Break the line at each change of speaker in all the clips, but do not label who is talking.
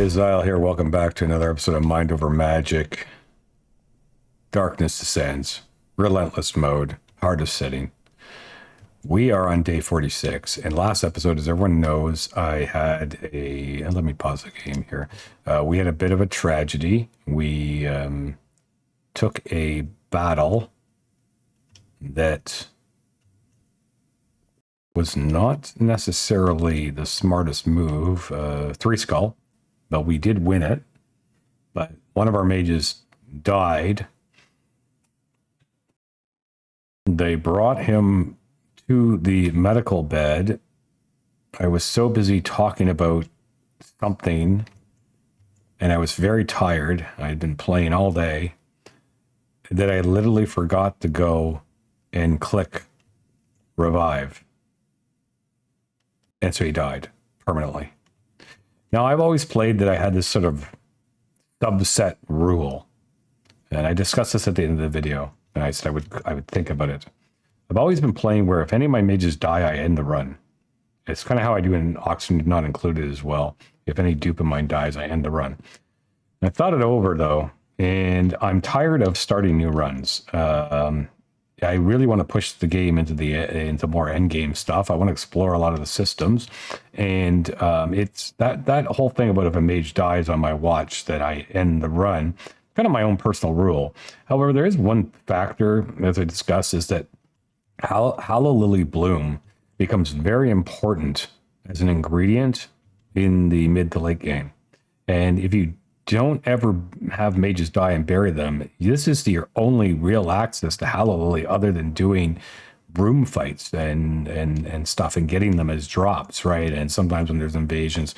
Azile here. Welcome back to another episode of Mind Over Magic. Darkness Descends. Relentless mode. Hardest setting. We are on day 46. And last episode, as everyone knows, I had a... let me pause the game here. We had a bit of a tragedy. We took a battle that was not necessarily the smartest move. 3 skull. But we did win it. But one of our mages died. They brought him to the medical bed. I was so busy talking about something, and I was very tired. I had been playing all day, that I literally forgot to go and click revive. And so he died permanently. Now, I've always played that I had this sort of subset rule, and I discussed this at the end of the video, and I said I would think about it. I've always been playing where if any of my mages die, I end the run. It's kind of how I do in Oxygen Not Included as well. If any dupe of mine dies, I end the run. And I thought it over, though, and I'm tired of starting new runs. I really want to push the game into more end game stuff. I want to explore a lot of the systems, and it's that whole thing about if a mage dies on my watch that I end the run. Kind of my own personal rule. However, there is one factor, as I discussed, is that Hallow Lily Bloom becomes very important as an ingredient in the mid to late game, and if you don't ever have mages die and bury them, this is your only real access to Hallow Lily other than doing room fights and stuff and getting them as drops, right? And sometimes when there's invasions,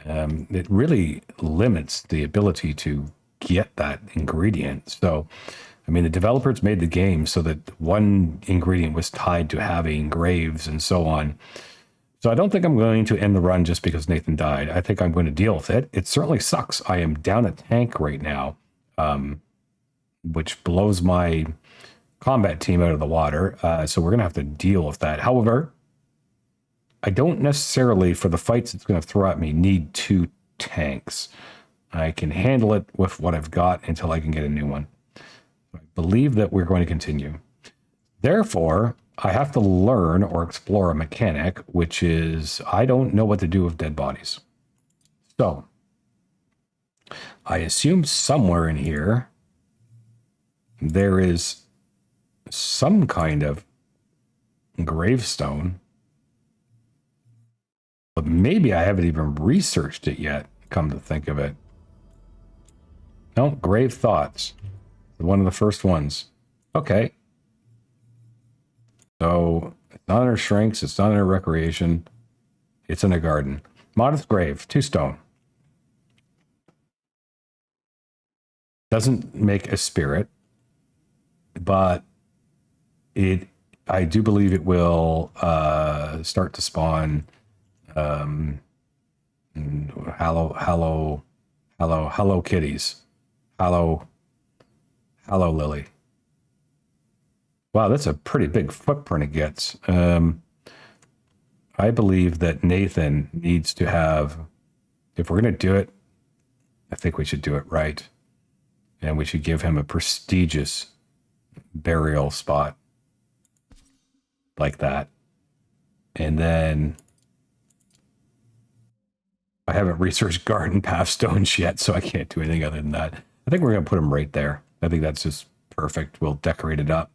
it really limits the ability to get that ingredient. So, I mean, the developers made the game so that one ingredient was tied to having graves and so on. So I don't think I'm going to end the run just because Nathan died. I think I'm going to deal with it. It certainly sucks. I am down a tank right now, which blows my combat team out of the water. So we're going to have to deal with that. However, I don't necessarily, for the fights it's going to throw at me, need 2 tanks. I can handle it with what I've got until I can get a new one. I believe that we're going to continue. Therefore, I have to learn or explore a mechanic, which is I don't know what to do with dead bodies. So, I assume somewhere in here there is some kind of gravestone, but maybe I haven't even researched it yet, come to think of it. No, Grave Thoughts. One of the first ones. Okay. So, it's not in her shrinks, it's not in her recreation, it's in a garden. Modest Grave, 2 stone. Doesn't make a spirit, but I do believe it will start to spawn Hello kitties. Hello Lily. Wow, that's a pretty big footprint it gets. I believe that Nathan needs to have, if we're going to do it, I think we should do it right. And we should give him a prestigious burial spot like that. And then I haven't researched garden pathstones yet, so I can't do anything other than that. I think we're going to put him right there. I think that's just perfect. We'll decorate it up.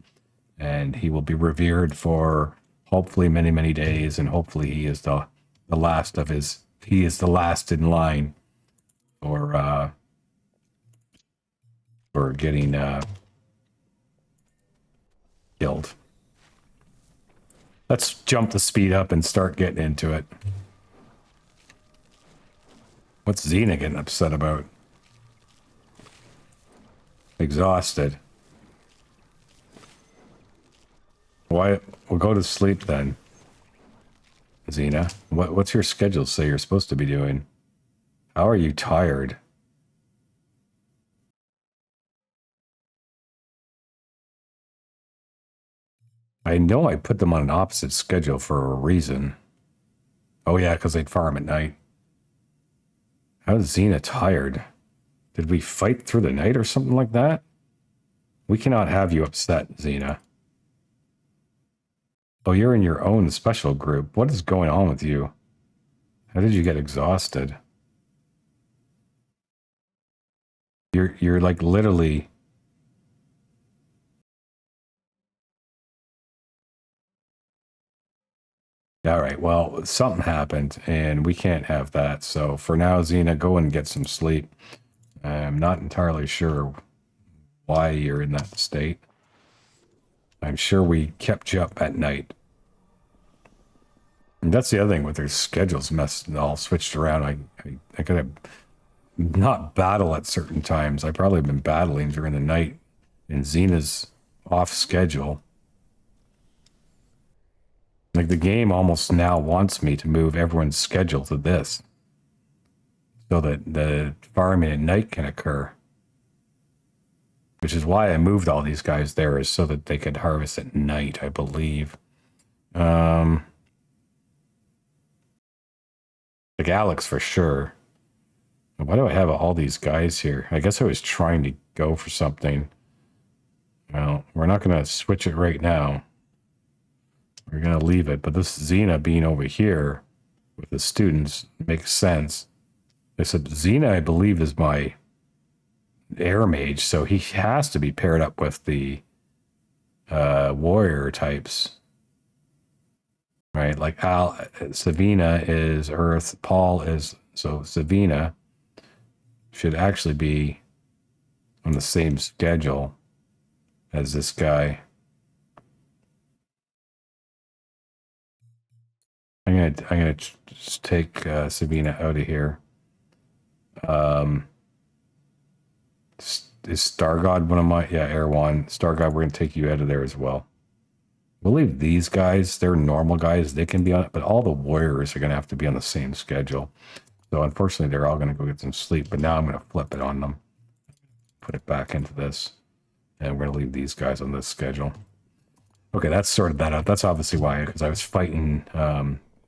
And he will be revered for hopefully many, many days. And hopefully he is the last of his, he is the last in line for getting killed. Let's jump the speed up and start getting into it. What's Xena getting upset about? Exhausted. Why? We'll go to sleep then. Xena, what's your schedule say you're supposed to be doing? How are you tired? I know I put them on an opposite schedule for a reason. Oh yeah, because they'd farm at night. How's Xena tired? Did we fight through the night or something like that? We cannot have you upset, Xena. Oh, you're in your own special group. What is going on with you? How did you get exhausted? You're like literally... All right, well, something happened, and we can't have that. So for now, Xena, go and get some sleep. I'm not entirely sure why you're in that state. I'm sure we kept you up at night. And that's the other thing with their schedules messed all switched around. I could have not battle at certain times. I probably have been battling during the night, and Xena's off schedule. Like the game almost now wants me to move everyone's schedule to this so that the farming at night can occur. Which is why I moved all these guys there, is so that they could harvest at night, I believe. Like Alex for sure. Why do I have all these guys here? I guess I was trying to go for something. Well, we're not going to switch it right now. We're going to leave it. But this Xena being over here with the students makes sense. I said, Xena, I believe, is my air mage, so he has to be paired up with the warrior types. Right? Like Savina is earth, Paul is... So Savina should actually be on the same schedule as this guy. I'm gonna just take Savina out of here. Is Star God one of my... Yeah, Air One. Star God, we're gonna take you out of there as well. We'll leave these guys. They're normal guys. They can be on it, but all the warriors are gonna have to be on the same schedule. So unfortunately, they're all gonna go get some sleep. But now I'm gonna flip it on them. Put it back into this. And we're gonna leave these guys on this schedule. Okay, that's sorted that out. That's obviously why, because I was fighting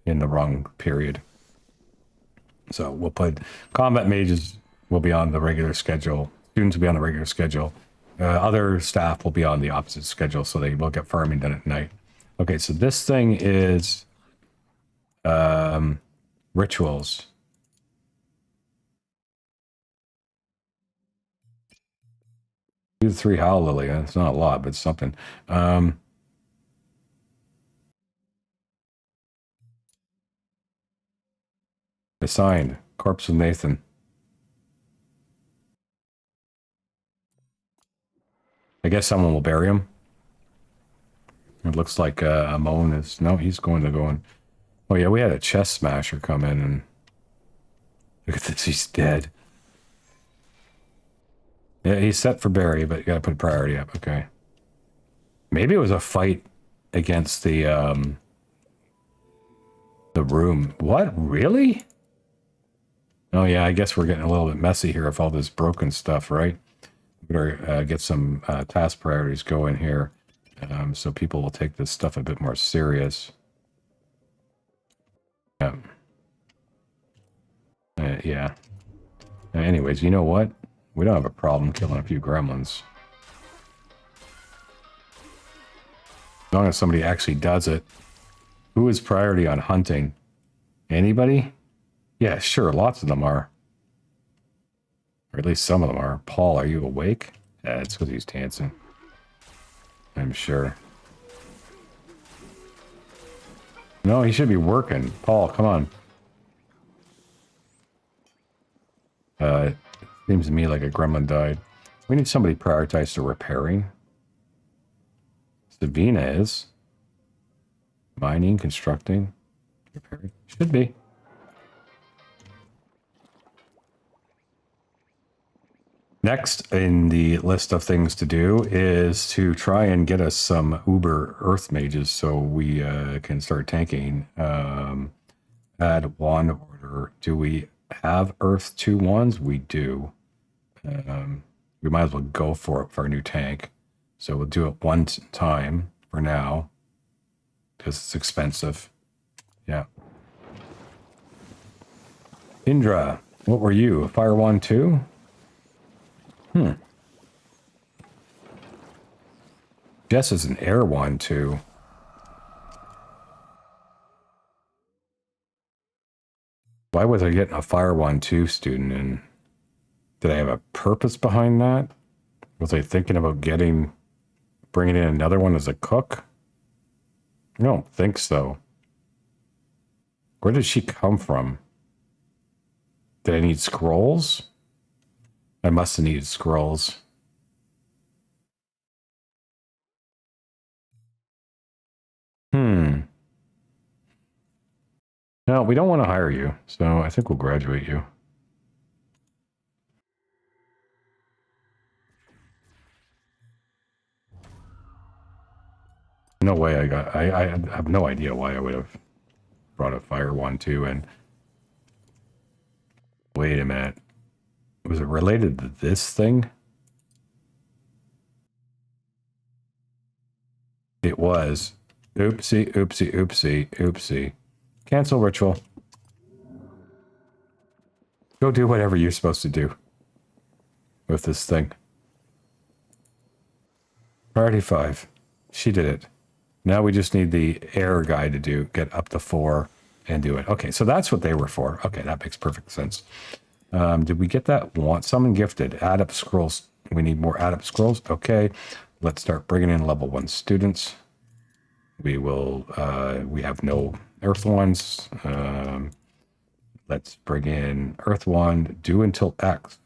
in the wrong period. So we'll put combat mages will be on the regular schedule. Students will be on the regular schedule. Other staff will be on the opposite schedule, so they will get farming done at night. Okay, so this thing is rituals. Do 3 hallelujah. It's not a lot, but it's something. Assigned. Corpse of Nathan. I guess someone will bury him. It looks like Amon is... No, he's going to go in. Oh, yeah, we had a chest smasher come in and... Look at this, he's dead. Yeah, he's set for bury, but you gotta put priority up. Okay. Maybe it was a fight against the room. What? Really? Oh, yeah, I guess we're getting a little bit messy here with all this broken stuff, right? We better get some task priorities going here, so people will take this stuff a bit more serious. Yeah. Yeah. Anyways, you know what? We don't have a problem killing a few gremlins. As long as somebody actually does it. Who is priority on hunting? Anybody? Yeah, sure, lots of them are. Or at least some of them are. Paul, are you awake? Yeah, it's because he's dancing. I'm sure. No, he should be working. Paul, come on. Seems to me like a gremlin died. We need somebody prioritized to repairing. Savina is. Mining, constructing, repairing. Should be. Next in the list of things to do is to try and get us some Uber Earth Mages so we can start tanking. Add one order. Do we have Earth 2 ones? We do. We might as well go for it for our new tank. So we'll do it one time for now because it's expensive. Yeah. Indra, What were you? A fire wand too? Jess is an air wand too. Why was I getting a fire wand too student? And did I have a purpose behind that? Was I thinking about bringing in another one as a cook? I don't think so. Where did she come from? Did I need scrolls? I must have needed scrolls. No, we don't want to hire you, so I think we'll graduate you. No way I have no idea why I would have brought a fire wand too. And wait a minute. Was it related to this thing? It was. Oopsie, oopsie, oopsie, oopsie. Cancel ritual. Go do whatever you're supposed to do with this thing. Priority 5. She did it. Now we just need the air guy to get up to 4 and do it. Okay, so that's what they were for. Okay, that makes perfect sense. Did we get that? Want summon gifted. Add up scrolls. We need more add up scrolls. Okay, let's start bringing in level 1 students. We will, we have no earth ones. Let's bring in earth wand. Do until X.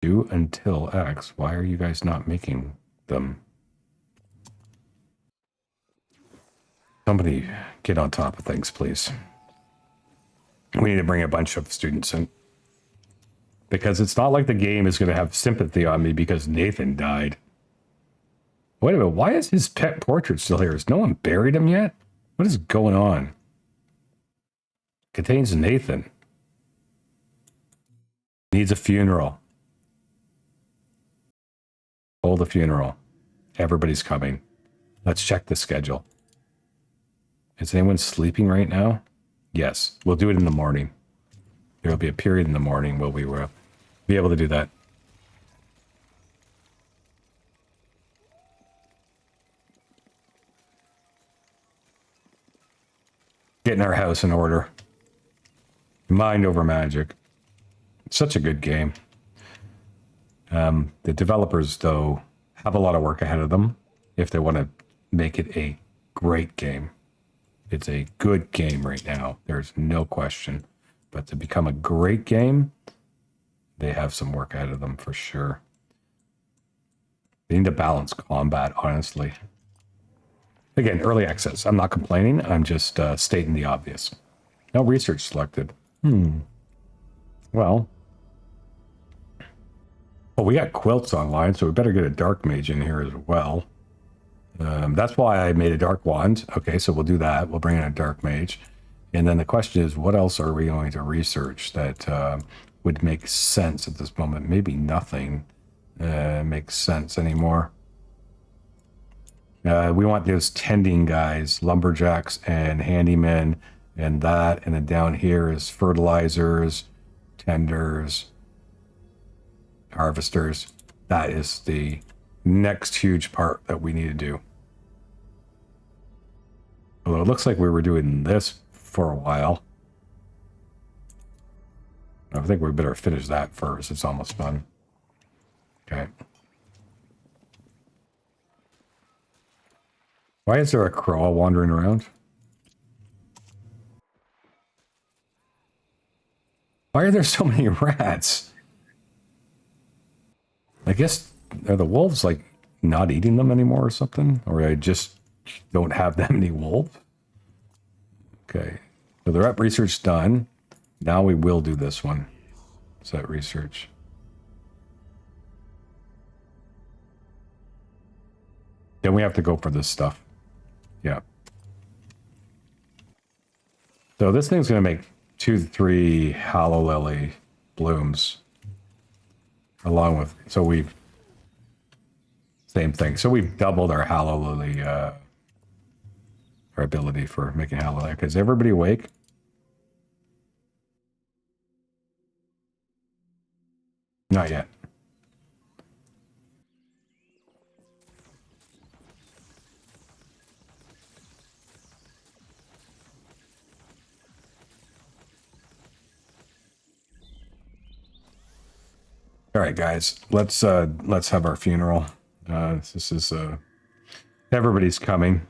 Do until X. Why are you guys not making them? Somebody get on top of things, please. We need to bring a bunch of students in. Because it's not like the game is going to have sympathy on me because Nathan died. Wait a minute, why is his pet portrait still here? Has no one buried him yet? What is going on? Contains Nathan. Needs a funeral. Hold a funeral. Everybody's coming. Let's check the schedule. Is anyone sleeping right now? Yes, we'll do it in the morning. There will be a period in the morning where we will be able to do that. Getting our house in order. Mind over magic. It's such a good game. The developers, though, have a lot of work ahead of them if they want to make it a great game. It's a good game right now. There's no question. But to become a great game, they have some work ahead of them for sure. They need to balance combat, honestly. Again, early access. I'm not complaining. I'm just stating the obvious. No research selected. Well. Oh, we got quilts online, so we better get a dark mage in here as well. That's why I made a dark wand. Okay, so we'll do that. We'll bring in a dark mage. And then the question is, what else are we going to research that would make sense at this moment? Maybe nothing makes sense anymore. We want those tending guys, lumberjacks and handymen, and that. And then down here is fertilizers, tenders, harvesters. That is the next huge part that we need to do. Although it looks like we were doing this for a while. I think we better finish that first. It's almost done. Okay. Why is there a crow wandering around? Why are there so many rats? I guess, are the wolves, like, not eating them anymore or something? Or I just don't have that many wolves? Okay. So the rep research done. Now we will do this one. Set research. Then we have to go for this stuff. Yeah. So this thing's going to make 2 to 3 Hallow Lily blooms. Along with, so we've, same thing. So we've doubled our Hallow Lily, our ability for making Hallow Lily. Is everybody awake? Not yet. All right, guys, let's have our funeral. This is everybody's coming.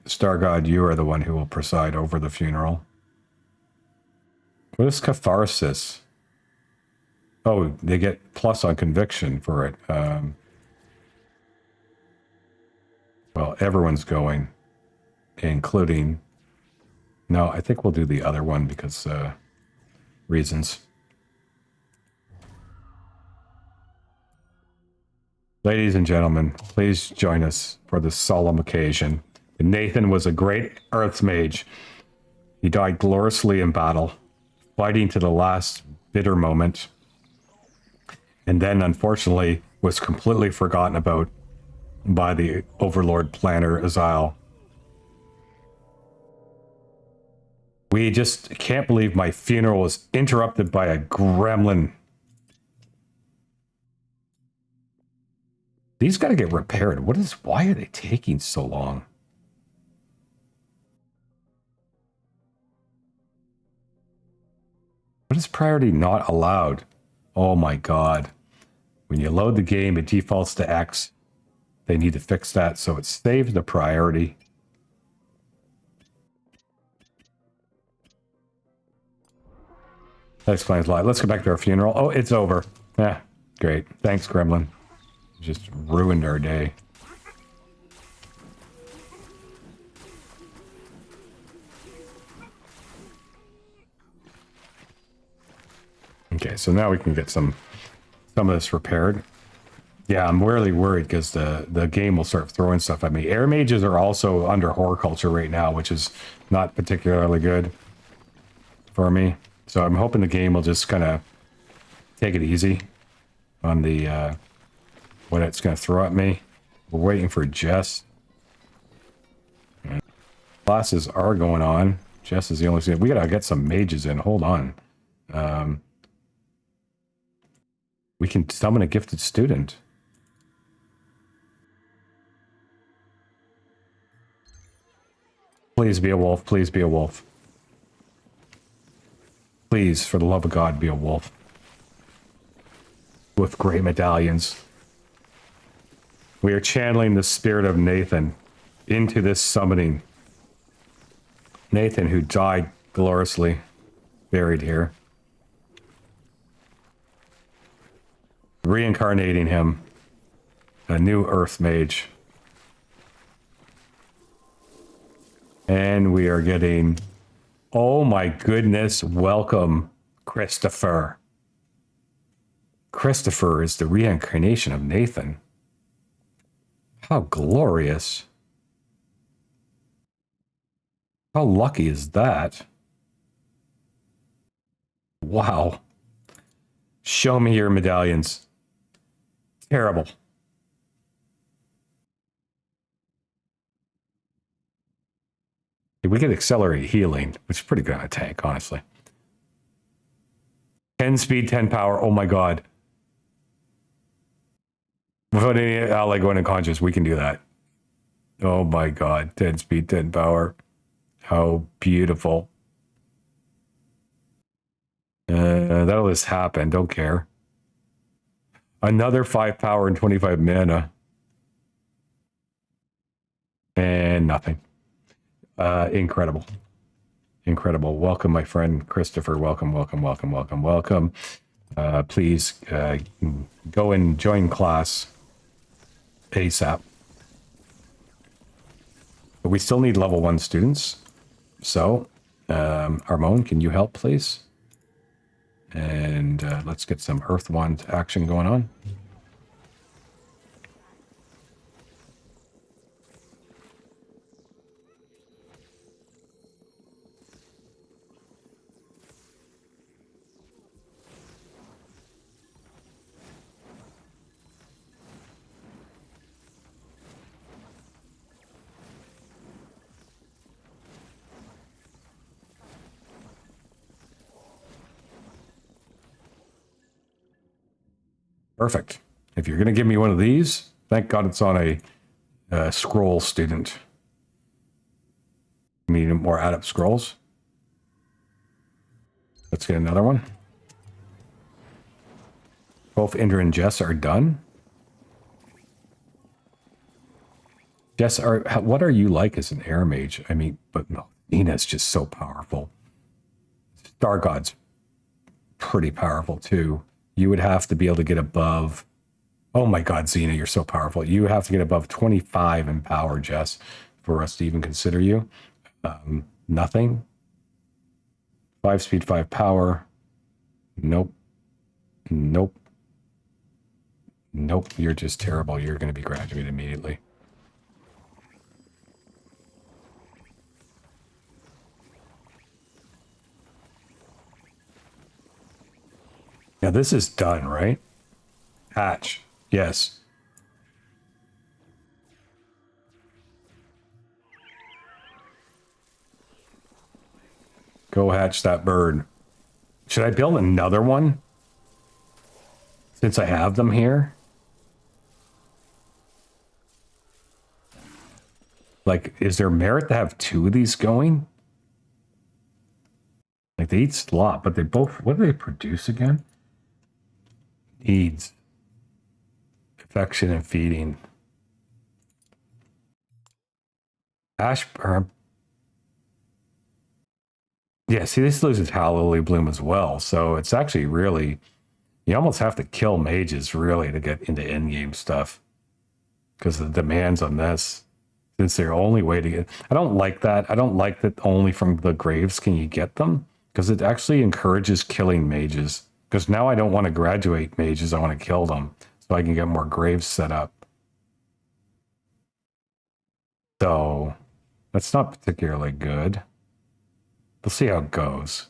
Star God, you are the one who will preside over the funeral. What is catharsis? Oh, they get plus on conviction for it. Well, everyone's going, including... No, I think we'll do the other one because reasons. Ladies and gentlemen, please join us for this solemn occasion. Nathan was a great Earth Mage. He died gloriously in battle, fighting to the last bitter moment, and then unfortunately was completely forgotten about by the Overlord planner Azile. We just can't believe my funeral was interrupted by a gremlin. These got to get repaired. Why are they taking so long? What is priority not allowed? Oh my God. When you load the game, it defaults to X. They need to fix that so it saves the priority. That explains a lot. Let's go back to our funeral. Oh, it's over. Yeah, great. Thanks, Gremlin. Just ruined our day. Okay, so now we can get some of this repaired. Yeah, I'm really worried because the game will start throwing stuff at me. Air mages are also under horticulture right now, which is not particularly good for me. So I'm hoping the game will just kind of take it easy on the what it's going to throw at me. We're waiting for Jess. Classes are going on. Jess is the only thing. We got to get some mages in. Hold on. We can summon a gifted student. Please be a wolf. Please be a wolf. Please, for the love of God, be a wolf. With great medallions. We are channeling the spirit of Nathan into this summoning. Nathan, who died gloriously, buried here. Reincarnating him. A new Earth Mage. And we are getting... Oh my goodness, welcome, Christopher. Christopher is the reincarnation of Nathan. How glorious. How lucky is that? Wow. Show me your medallions. Terrible. We get accelerate healing, which is pretty good on a tank, honestly. 10 speed, 10 power. Oh my God. Without any ally going unconscious, we can do that. Oh my God. 10 speed, 10 power. How beautiful. That'll just happen. Don't care. Another 5 power and 25 mana. And nothing. Incredible. Incredible. Welcome, my friend Christopher. Welcome, welcome, welcome, welcome, welcome. Please go and join class ASAP. But we still need level 1 students. So, Armon, can you help, please? And let's get some Earth Wand action going on. Perfect. If you're going to give me one of these, thank God it's on a scroll student. You need more adept scrolls. Let's get another one. Both Indra and Jess are done. Jess, what are you like as an air mage? I mean, but no, Nina's just so powerful. Star God's pretty powerful too. You would have to be able to get above. Oh my God, Xena, you're so powerful. You have to get above 25 in power, Jess, for us to even consider you. Nothing. 5 speed, 5 power. Nope. Nope. Nope. You're just terrible. You're going to be graduated immediately. Now this is done, right? Hatch. Yes. Go hatch that bird. Should I build another one? Since I have them here? Like, is there merit to have 2 of these going? Like, they eat slop, but they both... What do they produce again? Needs. Affection and feeding. Ashburn. Yeah, see, this loses Hallelujah Bloom as well. So it's actually really... You almost have to kill mages, really, to get into endgame stuff. Because the demands on this... Since their only way to get... I don't like that. I don't like that only from the graves can you get them. Because it actually encourages killing mages. Because now I don't want to graduate mages. I want to kill them. So I can get more graves set up. So... That's not particularly good. We'll see how it goes.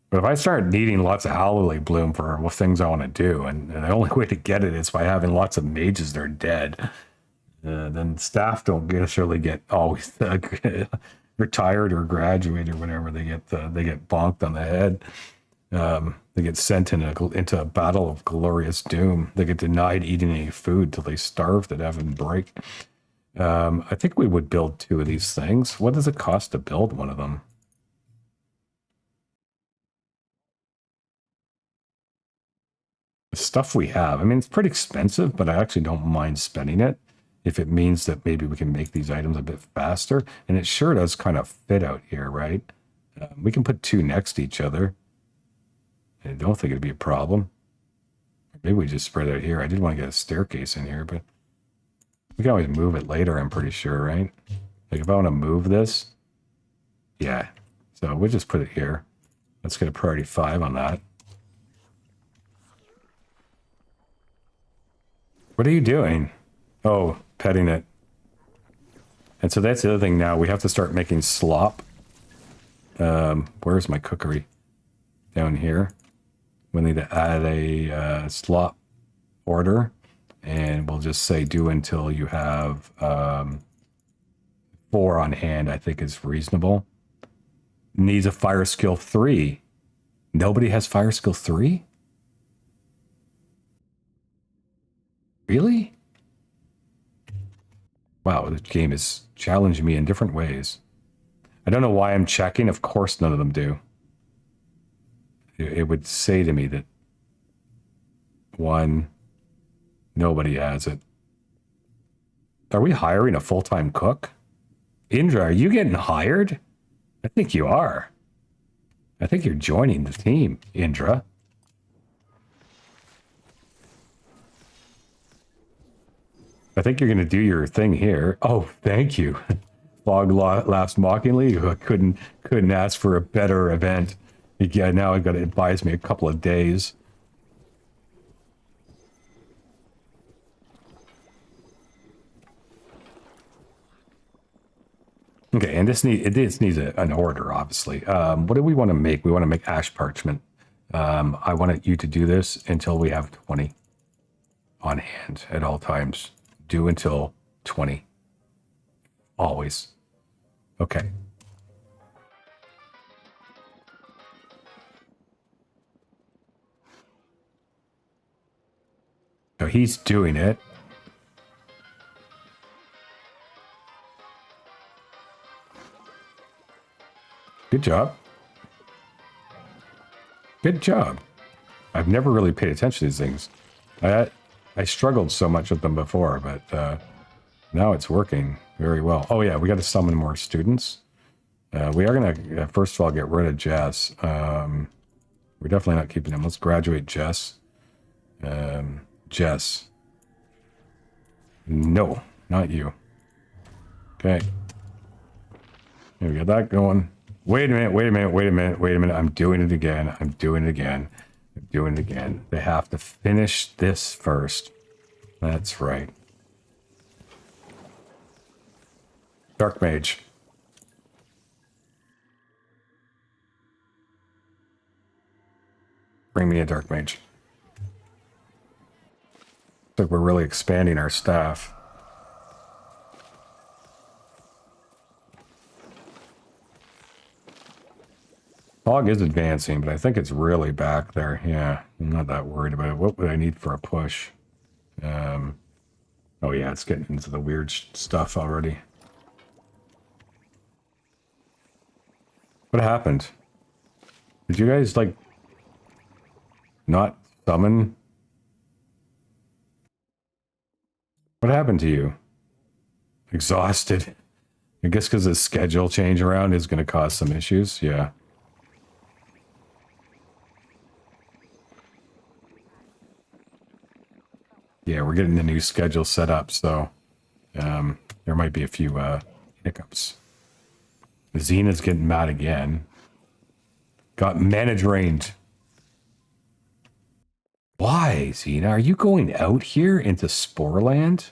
But if I start needing lots of Hallelujah Bloom for things I want to do, and the only way to get it is by having lots of mages that are dead, then staff don't necessarily get always retired or graduate or whatever. They get bonked on the head. They get sent into a battle of glorious doom. They get denied eating any food till they starve to death and break. I think we would build 2 of these things. What does it cost to build one of them? The stuff we have, I mean, it's pretty expensive, but I actually don't mind spending it if it means that maybe we can make these items a bit faster. And it sure does kind of fit out here, right? We can put 2 next to each other. I don't think it'd be a problem. Maybe we just spread out here. I did want to get a staircase in here, but we can always move it later, I'm pretty sure, right? Like if I want to move this, yeah. So we'll just put it here. Let's get a priority 5 on that. What are you doing? Oh, petting it. And so that's the other thing now. We have to start making slop. Where's my cookery? Down here. We need to add a slop order. And we'll just say do until you have 4 on hand, I think is reasonable. Needs a fire skill 3. Nobody has fire skill 3? Really? Wow, this game is challenging me in different ways. I don't know why I'm checking. Of course none of them do. It would say to me that 1, nobody has it. Are we hiring a full-time cook? Indra, are you getting hired? I think you are. I think you're joining the team, Indra. I think you're going to do your thing here. Oh, thank you. Fog laughs mockingly. Couldn't ask for a better event. Yeah, now I've got to advise me a couple of days. Okay, and this needs an order, obviously. What do we want to make? We want to make ash parchment. I want you to do this until we have 20 on hand at all times. Do until 20. Always. Okay. he's doing it. Good job. Good job. I've never really paid attention to these things. I struggled so much with them before, but now it's working very well. Oh yeah, we got to summon more students. We are going to, first of all, get rid of Jess. We're definitely not keeping him. Let's graduate Jess. Jess. No, not you. Okay. Here we got that going. Wait a minute, wait a minute, wait a minute, wait a minute. I'm doing it again. I'm doing it again. I'm doing it again. They have to finish this first. That's right. Dark Mage. Bring me a Dark Mage. Looks like we're really expanding our staff. Fog is advancing, but I think it's really back there. Yeah, I'm not that worried about it. What would I need for a push? Oh yeah, it's getting into the weird stuff already. What happened? Did you guys, like, not summon? What happened to you? Exhausted. I guess because the schedule change around is going to cause some issues. Yeah. Yeah, we're getting the new schedule set up, so there might be a few hiccups. Xena's getting mad again. Got mana drained. Why, Xena? Are you going out here into Sporeland?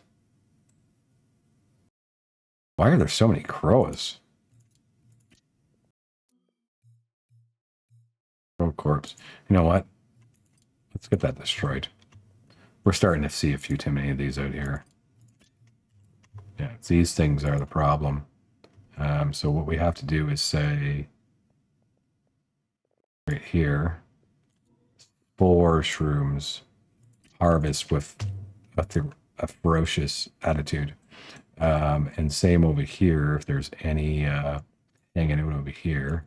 Why are there so many crows? Crow corpse. You know what? Let's get that destroyed. We're starting to see a few too many of these out here. Yeah, these things are the problem. So what we have to do is say right here, spore shrooms, harvest with a ferocious attitude. And same over here, if there's any hanging out over here,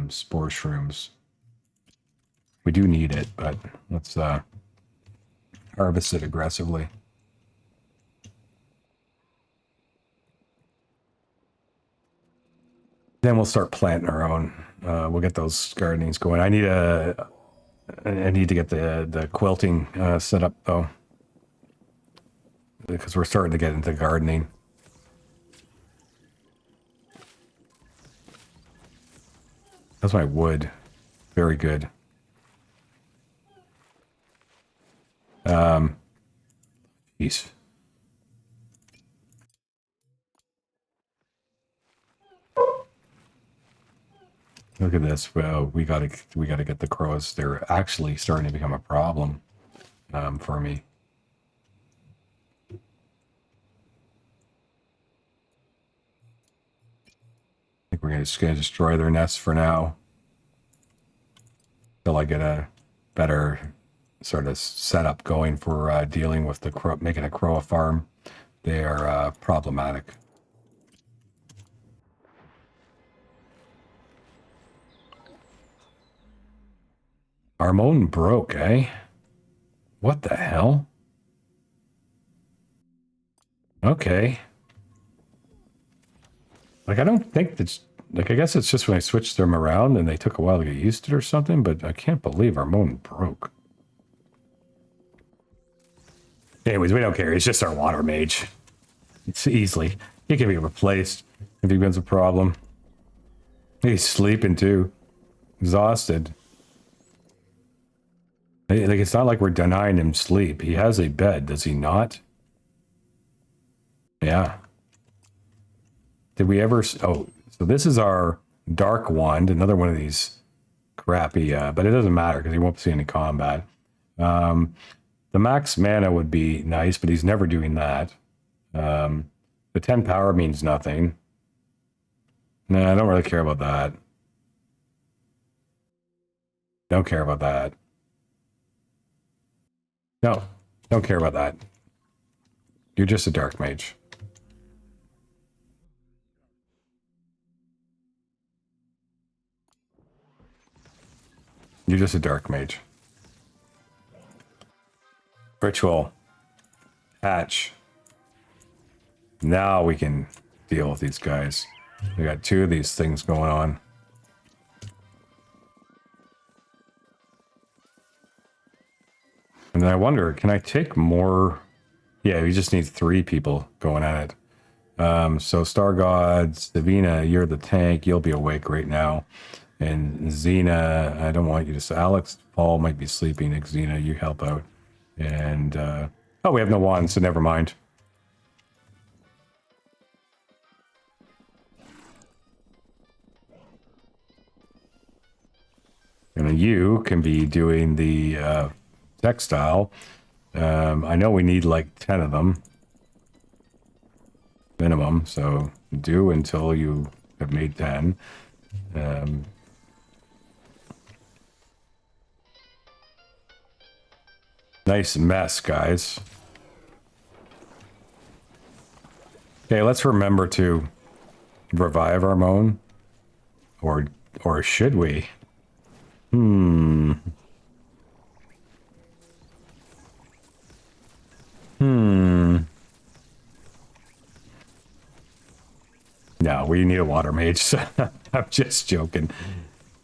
spore shrooms. We do need it, but let's harvest it aggressively. Then we'll start planting our own. We'll get those gardenings going. I need to get the quilting set up though, because we're starting to get into gardening. That's my wood. Very good. Jeez. Look at this. Well, we gotta get the crows. They're actually starting to become a problem for me. I think we're just gonna destroy their nests for now until I get a better sort of setup going for dealing with the crow, making a crow farm. They are problematic. Harmone broke, eh? What the hell? Okay. Like, I don't think that's... Like, I guess it's just when I switched them around and they took a while to get used to it or something, but I can't believe Harmone broke. Anyways, we don't care. It's just our water mage. It's easily. He can be replaced if he becomes a problem. He's sleeping too. Exhausted. Like, it's not like we're denying him sleep. He has a bed, does he not? Yeah. Did we ever... Oh, so this is our Dark Wand. Another one of these crappy... but it doesn't matter because he won't see any combat. The max mana would be nice, but he's never doing that. The 10 power means nothing. Nah, I don't really care about that. Don't care about that. No. Don't care about that. You're just a dark mage. You're just a dark mage. Ritual. Hatch. Now we can deal with these guys. We got two of these things going on. And I wonder, can I take more? Yeah, we just need 3 people going at it. So Star God, Savina, you're the tank. You'll be awake right now. And Xena, I don't want you to... Alex, Paul might be sleeping. Xena, you help out. And, oh, we have no wand, so never mind. And you can be doing the textile. I know we need like 10 of them. Minimum, so do until you have made 10. Nice mess, guys. Okay, let's remember to revive our moan. Or should we? No, we need a water mage. So I'm just joking.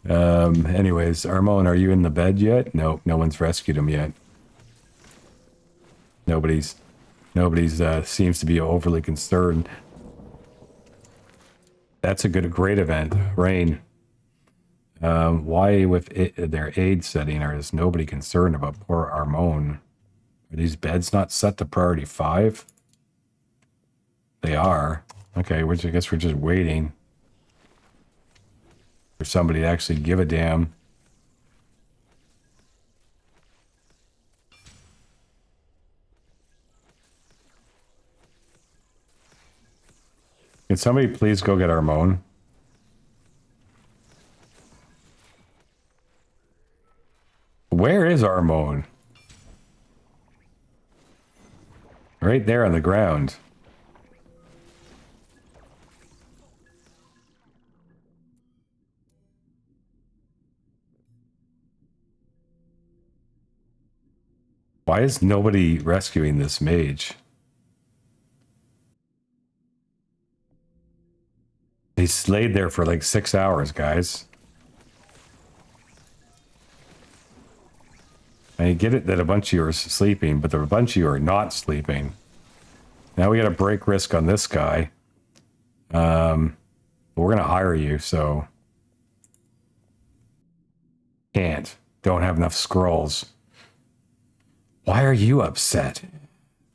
Anyways, Armon, are you in the bed yet? No, no one's rescued him yet. Nobody's seems to be overly concerned. That's a great event. Rain. Why with their aid setting is nobody concerned about poor Armon? Are these beds not set to priority 5? They are. Okay, I guess we're just waiting for somebody to actually give a damn. Can somebody please go get Armon? Where is Armon? Right there on the ground. Why is nobody rescuing this mage? He's laid there for like 6 hours, guys. I get it that a bunch of you are sleeping, but a bunch of you are not sleeping. Now we got to break risk on this guy. We're going to hire you, so... Can't. Don't have enough scrolls. Why are you upset?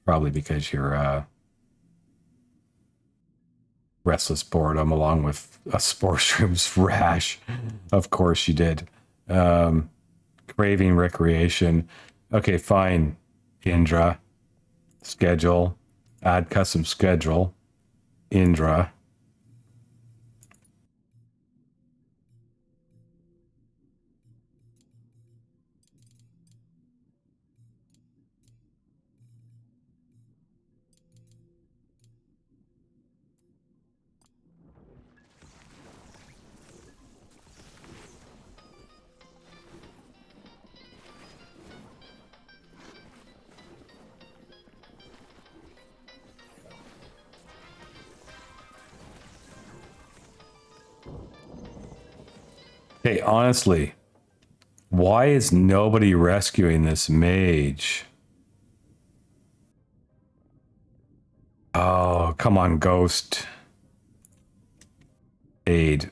Probably because you're, restless boredom along with a Sporeshroom's rash. Of course you did. Craving recreation. Okay, fine. Indra. Schedule. Add custom schedule. Indra. Hey, honestly, why is nobody rescuing this mage? Oh, come on, Ghost. Aid.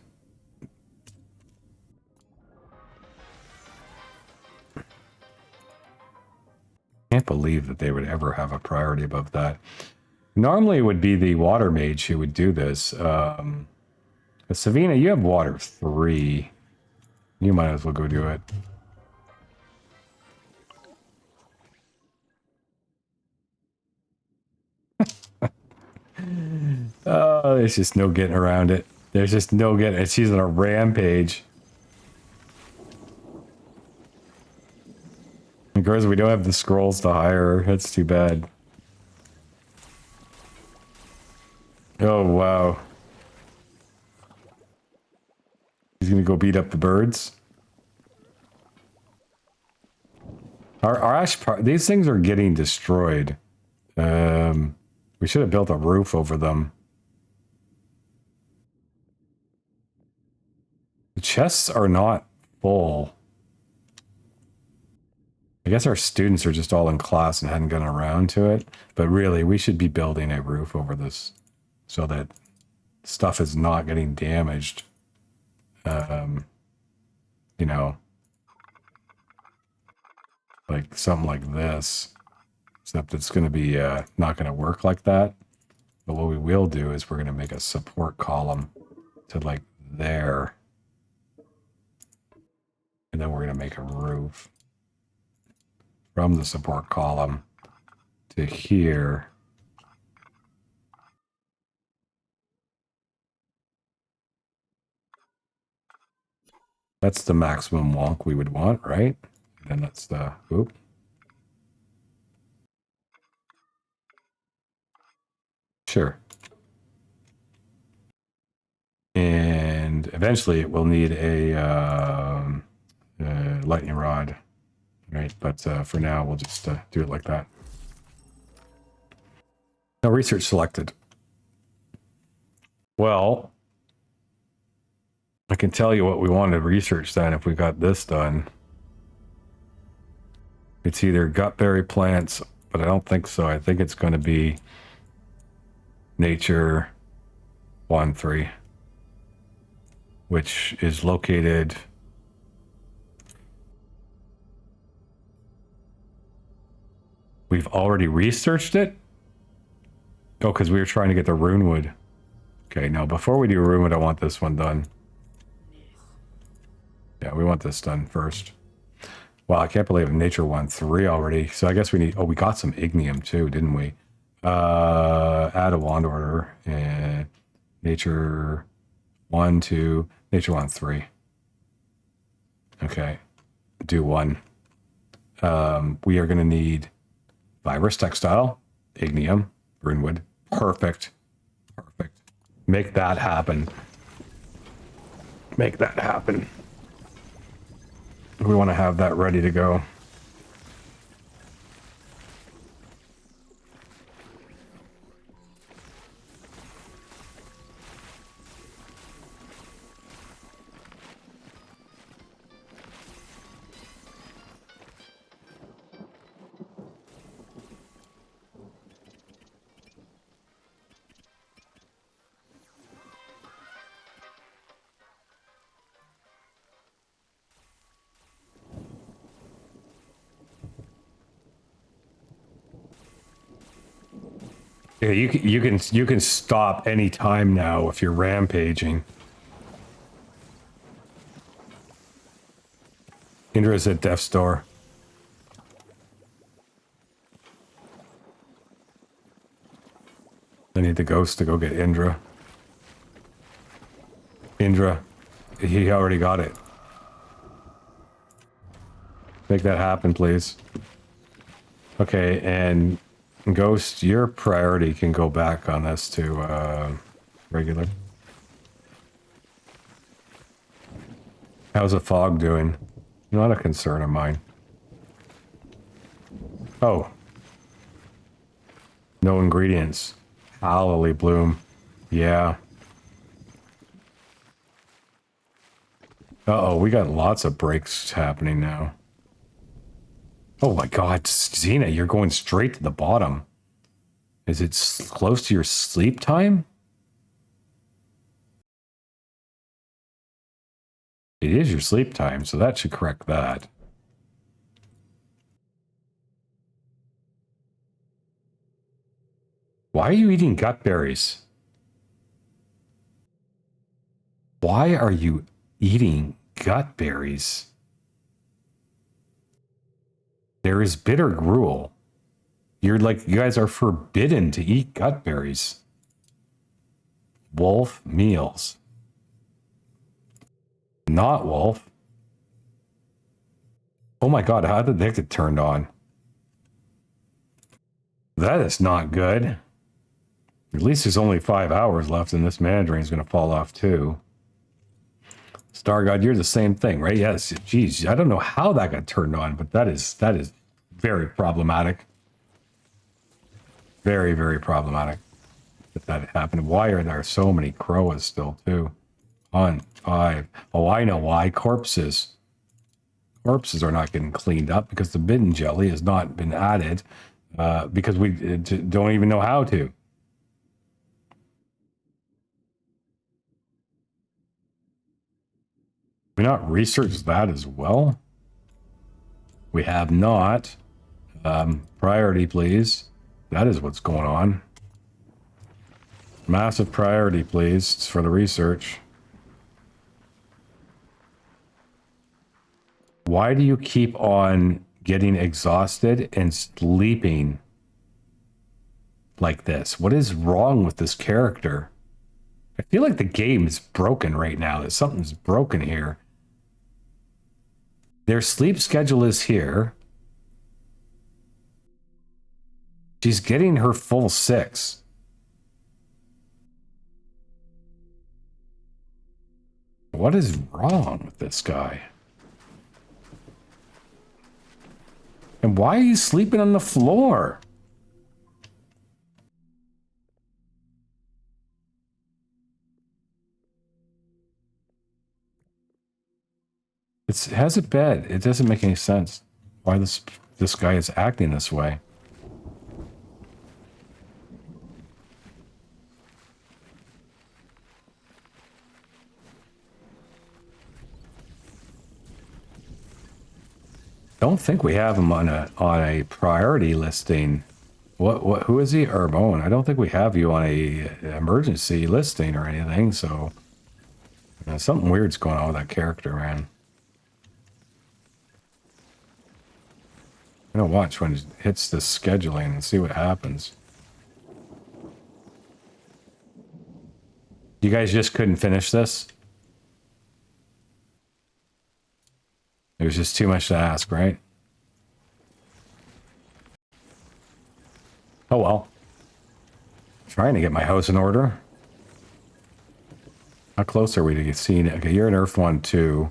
Can't believe that they would ever have a priority above that. Normally it would be the water mage who would do this. But Savina, you have water 3. You might as well go do it. Oh, there's just no getting around it. There's just no getting it. She's on a rampage. course, we don't have the scrolls to hire. That's too bad. Oh, wow. He's gonna go beat up the birds. Our ash, these things are getting destroyed. We should have built a roof over them. The chests are not full. I guess our students are just all in class and hadn't gotten around to it. But really, we should be building a roof over this so that stuff is not getting damaged. You know, like something like this. Except it's going to be not going to work like that. But what we will do is we're going to make a support column to like there. And then we're going to make a roof from the support column to here. That's the maximum wonk we would want, right? And that's the, oop. Sure. And eventually it will need a lightning rod, right? But for now, we'll just do it like that. No research selected. Well, I can tell you what we wanted to research then if we got this done. It's either gutberry plants, but I don't think so. I think it's going to be Nature 1-3, which is located... We've already researched it? Oh, because we were trying to get the runewood. Okay, now before we do runewood, I want this one done. Yeah, we want this done first. Wow, I can't believe Nature 1-3 already. So I guess we need... Oh, we got some ignium too, didn't we? Add a wand order. And Nature 1-2. Nature 1-3. Okay. Do one. We are going to need fibrous textile, ignium, runewood. Perfect. Perfect. Make that happen. Make that happen. We want to have that ready to go. Yeah, you can stop any time now if you're rampaging. Indra's at death's door. I need the ghost to go get Indra. Indra, he already got it. Make that happen, please. Okay, and Ghost, your priority can go back on this to regular. How's the fog doing? Not a concern of mine. Oh. No ingredients. Hallelujah bloom. Yeah. Uh-oh, we got lots of breaks happening now. Oh my god, Xena, you're going straight to the bottom. Is it close to your sleep time? It is your sleep time, so that should correct that. Why are you eating gut berries? Why are you eating gut berries? There is bitter gruel. You're like, you guys are forbidden to eat gut berries. Wolf meals. Not wolf. Oh my god, how did that get turned on? That is not good. At least there's only 5 hours left, and this mana drain is going to fall off too. Star God, you're the same thing, right? Yes. Geez, I don't know how that got turned on, but that is very problematic. Very, very problematic that happened. Why are there so many Croas still too? On 5. Oh, I know why. Corpses. Corpses are not getting cleaned up because the bitten jelly has not been added because we don't even know how to. We not researched that as well? We have not. Priority, please. That is what's going on. Massive priority, please, for the research. Why do you keep on getting exhausted and sleeping like this? What is wrong with this character? I feel like the game is broken right now. That something's broken here. Their sleep schedule is here. She's getting her full 6. What is wrong with this guy? And why are you sleeping on the floor? It has a bed. It doesn't make any sense why this guy is acting this way. Don't think we have him on a priority listing. Who is he? Arbone. I don't think we have you on a emergency listing or anything, so something weird's going on with that character, man. I'm gonna watch when it hits the scheduling and see what happens. You guys just couldn't finish this? It was just too much to ask, right? Oh well. Trying to get my house in order. How close are we to seeing it? Okay, you're in Earth 1 too.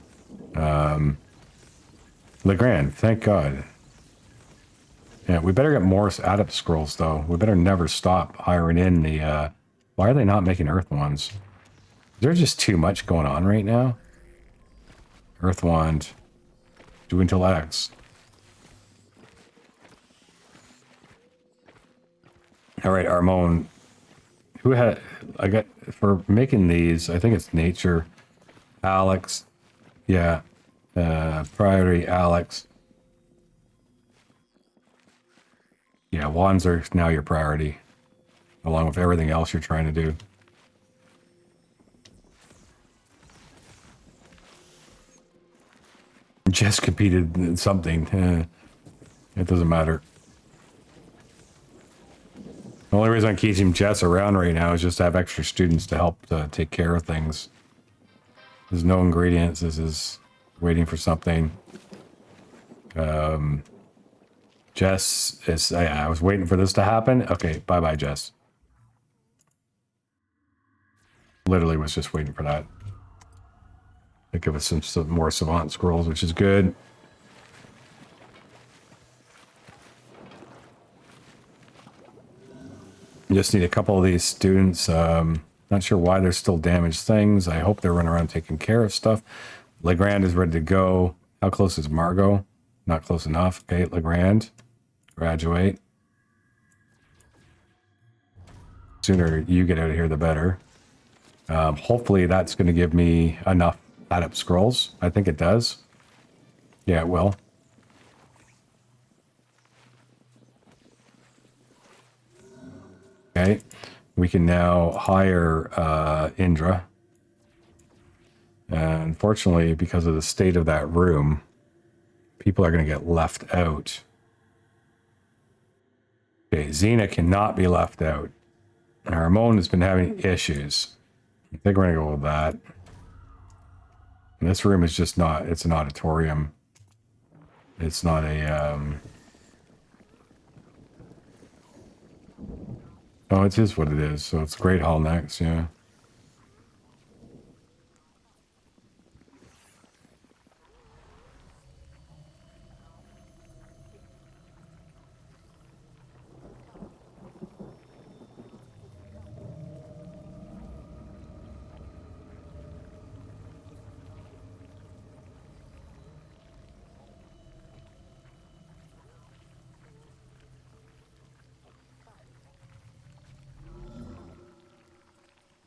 Legrand, thank God. Yeah, we better get more adept scrolls though. We better never stop hiring in the why are they not making Earth ones? There's just too much going on right now. Earth Wand. Do until X. All right, Armone. Who had I got for making these? I think it's Nature. Alex. Yeah. Priority Alex. Yeah, wands are now your priority, along with everything else you're trying to do. Jess competed in something. It doesn't matter. The only reason I'm keeping Jess around right now is just to have extra students to help take care of things. There's no ingredients. This is waiting for something. Jess is... I was waiting for this to happen. Okay, bye-bye, Jess. Literally was just waiting for that. They give us some more Savant scrolls, which is good. Just need a couple of these students. Not sure why they're still damaged things. I hope they're running around taking care of stuff. Legrand is ready to go. How close is Margot? Not close enough. Okay, Legrand. Graduate. Sooner you get out of here, the better. Hopefully that's going to give me enough adept scrolls. I think it does. Yeah, it will. Okay, we can now hire Indra. Unfortunately, because of the state of that room, people are going to get left out. Okay, Xena cannot be left out. Ramon has been having issues. I think we're going to go with that. And this room is just not, it's an auditorium. It's not a, oh, it is what it is. So it's Great Hall next, yeah.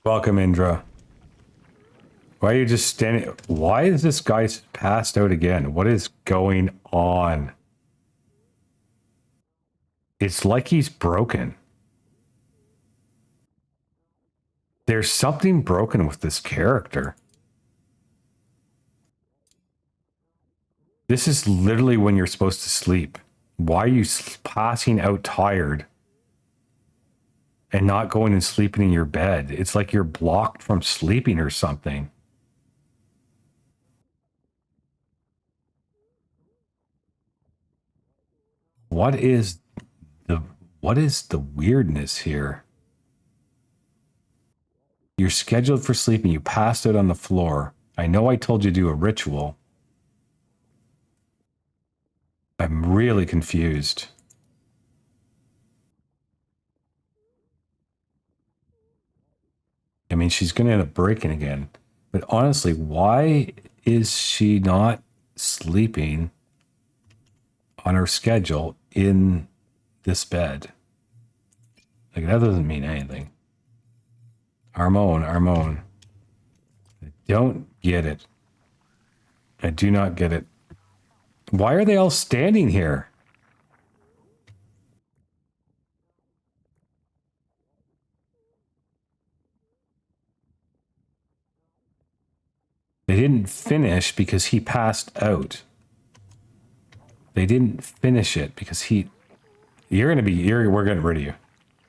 Welcome, Indra. Why are you just standing? Why is this guy passed out again? What is going on? It's like he's broken. There's something broken with this character. This is literally when you're supposed to sleep. Why are you passing out tired and not going and sleeping in your bed? It's like you're blocked from sleeping or something. What is the weirdness here? You're scheduled for sleeping. You passed out on the floor. I know I told you to do a ritual. I'm really confused. I mean, she's going to end up breaking again. But honestly, why is she not sleeping on her schedule in this bed? Like, that doesn't mean anything. Armone. I don't get it. I do not get it. Why are they all standing here? They didn't finish because he passed out. They didn't finish it because we're going to get rid of you.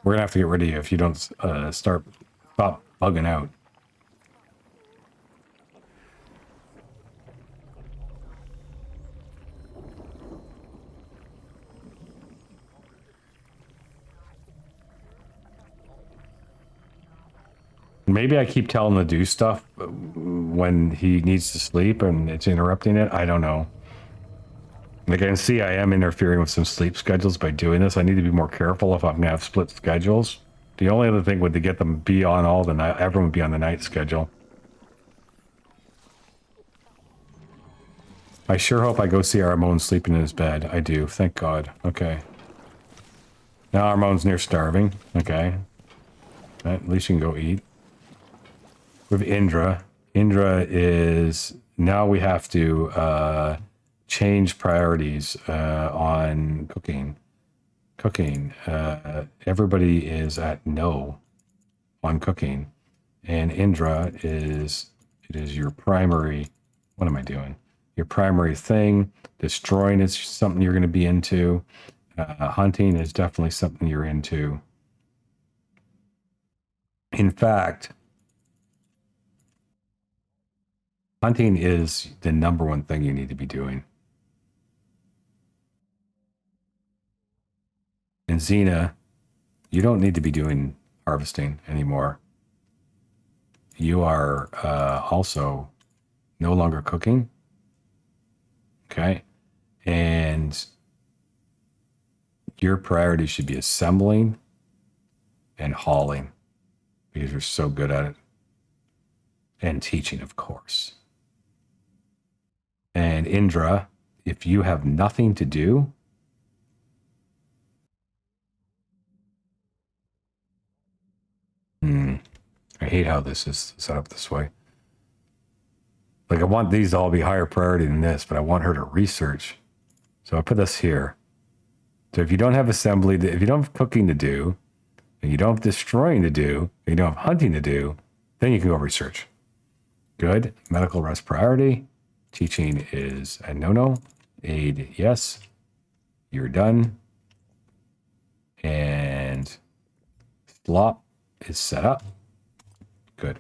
We're going to have to get rid of you if you don't stop bugging out. Maybe I keep telling him to do stuff when he needs to sleep and it's interrupting it. I don't know. Like I can see I am interfering with some sleep schedules by doing this. I need to be more careful if I'm going to have split schedules. The only other thing would to get them be on all the night. Everyone would be on the night schedule. I sure hope I go see Armone sleeping in his bed. I do. Thank God. Okay. Now Armone's near starving. Okay. At least you can go eat. We have Indra. Indra is... Now we have to change priorities on cooking. Everybody is at no on cooking. And Indra is... It is your primary... What am I doing? Your primary thing. Destroying is something you're going to be into. Hunting is definitely something you're into. In fact... Hunting is the number one thing you need to be doing. And Xena, you don't need to be doing harvesting anymore. You are also no longer cooking. Okay. And your priority should be assembling and hauling because you're so good at it. And teaching, of course. And Indra, if you have nothing to do, I hate how this is set up this way. Like I want these to all be higher priority than this, but I want her to research. So I put this here. So if you don't have assembly, if you don't have cooking to do, and you don't have destroying to do, and you don't have hunting to do, then you can go research. Good. Medical rest priority. Teaching is a no-no. Aid, yes. You're done. And slop is set up. Good.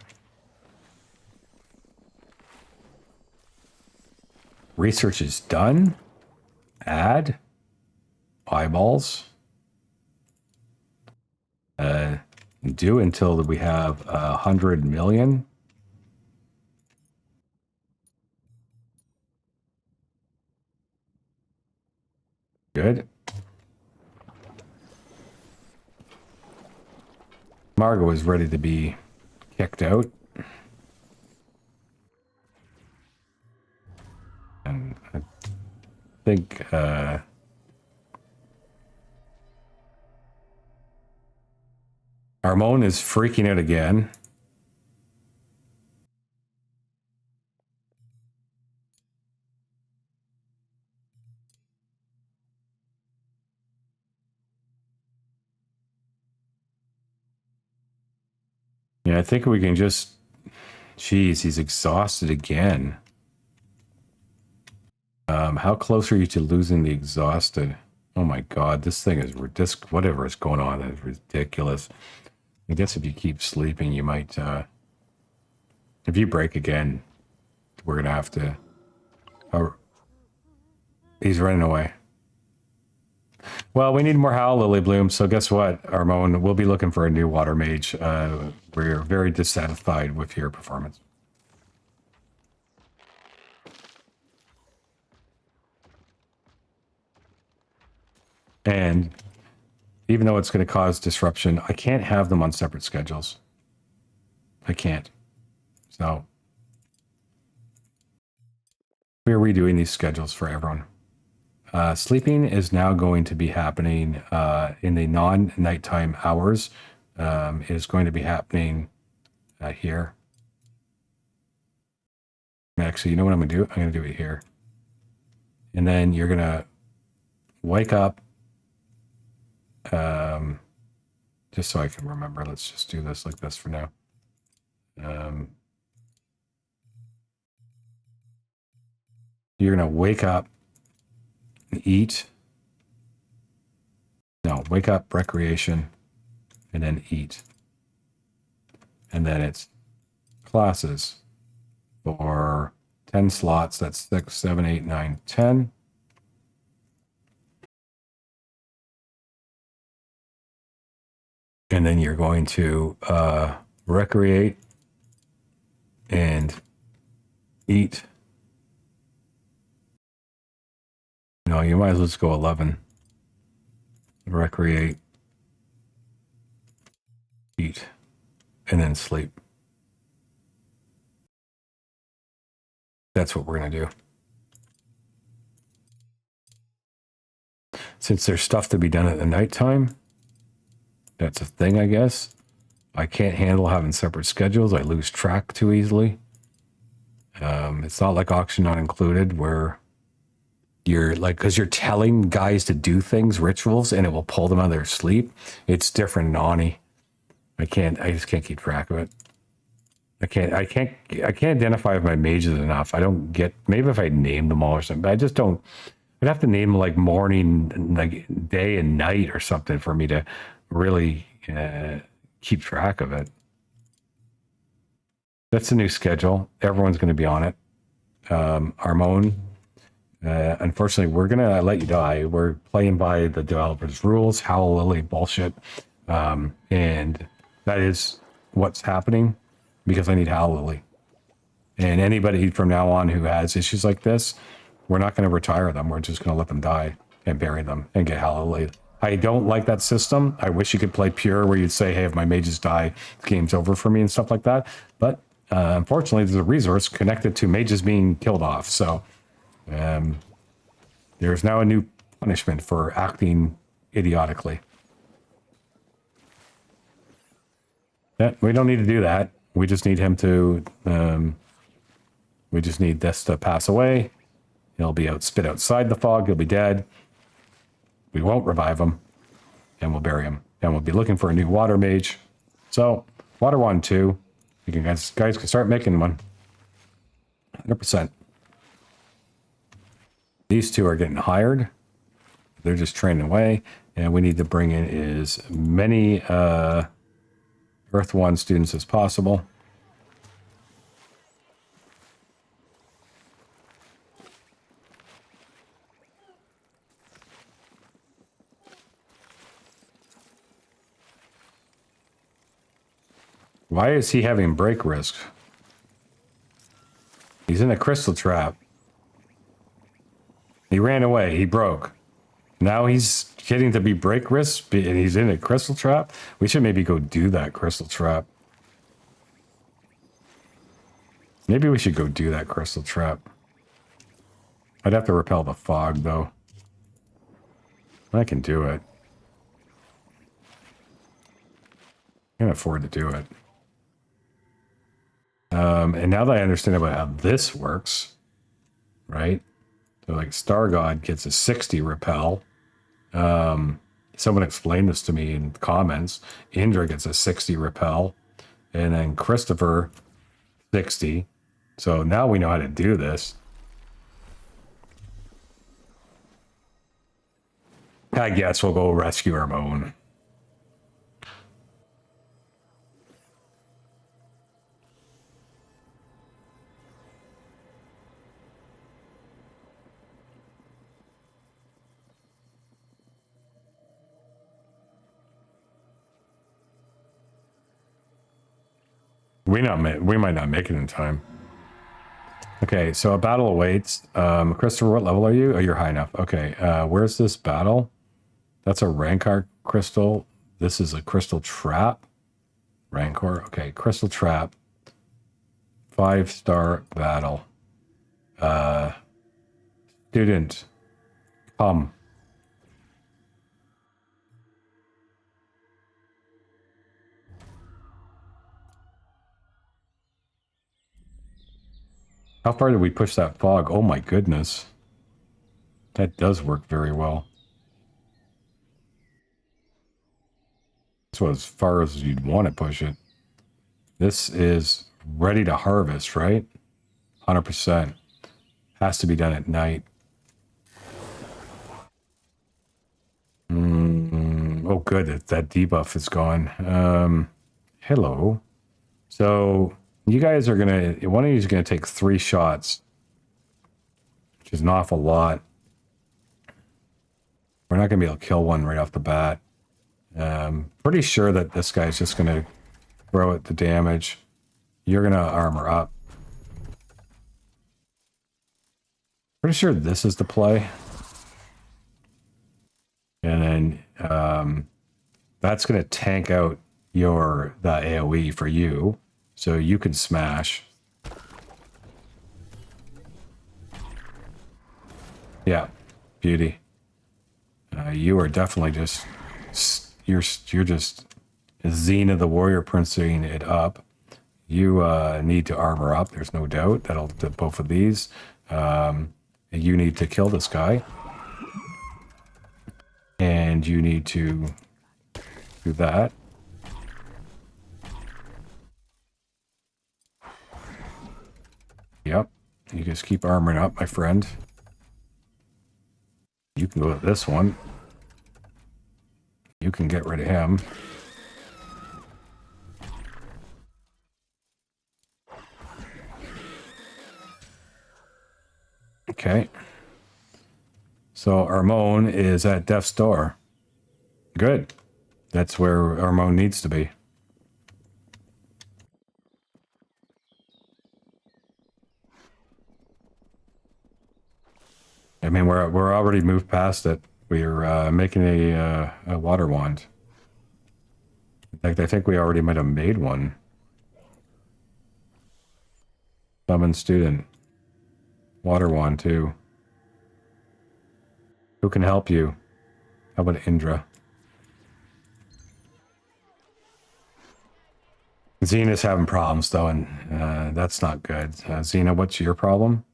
Research is done. add eyeballs. Do until we have 100 million. Good. Margot is ready to be kicked out. And I think Armon is freaking out again. Yeah, I think we can just... Jeez, he's exhausted again. How close are you to losing the exhausted? Oh my god, this thing is... whatever is going on is ridiculous. I guess if you keep sleeping, you might... if you break again, we're going to have to... he's running away. Well, we need more Howl Lily Bloom, so guess what, Armon? We'll be looking for a new water mage. We're very dissatisfied with your performance. And even though it's going to cause disruption, I can't have them on separate schedules. I can't. So we're redoing these schedules for everyone. Sleeping is now going to be happening in the non-nighttime hours. It is going to be happening here. Actually, you know what I'm going to do? I'm going to do it here. And then you're going to wake up. Just so I can remember, let's just do this like this for now. You're going to wake up and eat. No, wake up, recreation, and then eat. And then it's classes for 10 slots. That's 6, 7, 8, 9, 10. And then you're going to recreate and eat. No, you might as well just go 11. Recreate, eat, and then sleep. That's what we're going to do. Since there's stuff to be done at the nighttime, that's a thing, I guess. I can't handle having separate schedules. I lose track too easily. It's not like Auction Not Included, where you're like, because you're telling guys to do things, rituals, and it will pull them out of their sleep. It's different in Ani. I just can't keep track of it. I can't identify if my mages enough. I don't get, maybe if I name them all or something, but I just don't. I'd have to name like morning, like day and night or something for me to really keep track of it. That's the new schedule. Everyone's going to be on it. Armon, unfortunately, we're going to let you die. We're playing by the developer's rules, Howl Lily bullshit. And that is what's happening because I need Howl Lily. And anybody from now on who has issues like this, we're not going to retire them. We're just going to let them die and bury them and get Howl Lily. I don't like that system. I wish you could play pure where you'd say, hey, if my mages die, the game's over for me and stuff like that. But unfortunately, there's a resource connected to mages being killed off. So there's now a new punishment for acting idiotically. Yeah, we don't need to do that. We just need him to, we just need this to pass away. He'll be spit outside the fog. He'll be dead. We won't revive him, and we'll bury him. And we'll be looking for a new water mage. So, water one, too. You can guys can start making one. 100%. These two are getting hired. They're just training away. And we need to bring in as many Earth 1 students as possible. Why is he having break risk? He's in a crystal trap. He ran away. He broke. Now he's getting to be break risk and he's in a crystal trap. We should maybe go do that crystal trap. Maybe we should go do that crystal trap. I'd have to repel the fog, though. I can do it. I can afford to do it. And now that I understand about how this works, right? So, like, Star God gets a 60 repel. Someone explained this to me in the comments. Indra gets a 60 repel. And then Christopher, 60. So now we know how to do this. I guess we'll go rescue our own. We might not make it in time. Okay, so a battle awaits. Christopher, what level are you? Oh, you're high enough. Okay, where's this battle? That's a Rancor crystal. This is a crystal trap. Rancor. Okay, crystal trap. 5-star battle. Student, come. How far did we push that fog? Oh my goodness. That does work very well. So as far as you'd want to push it. This is ready to harvest, right? 100%. Has to be done at night. Oh, good. That debuff is gone. Hello. So you guys are going to... One of you is going to take 3 shots. Which is an awful lot. We're not going to be able to kill one right off the bat. Pretty sure that this guy's just going to throw it the damage. You're going to armor up. Pretty sure this is the play. And then that's going to tank out the AoE for you. So you can smash. Yeah, beauty. You are definitely just... You're just Xena the Warrior Princing it up. You need to armor up. There's no doubt. That'll do both of these. You need to kill this guy. And you need to do that. Yep. You just keep armoring up, my friend. You can go with this one. You can get rid of him. Okay. So Armone is at death's door. Good. That's where Armone needs to be. I mean, we're already moved past it. We're making a water wand. In fact, I think we already might have made one. Summon student. Water wand, too. Who can help you? How about Indra? Xena's having problems, though, and that's not good. Xena, what's your problem?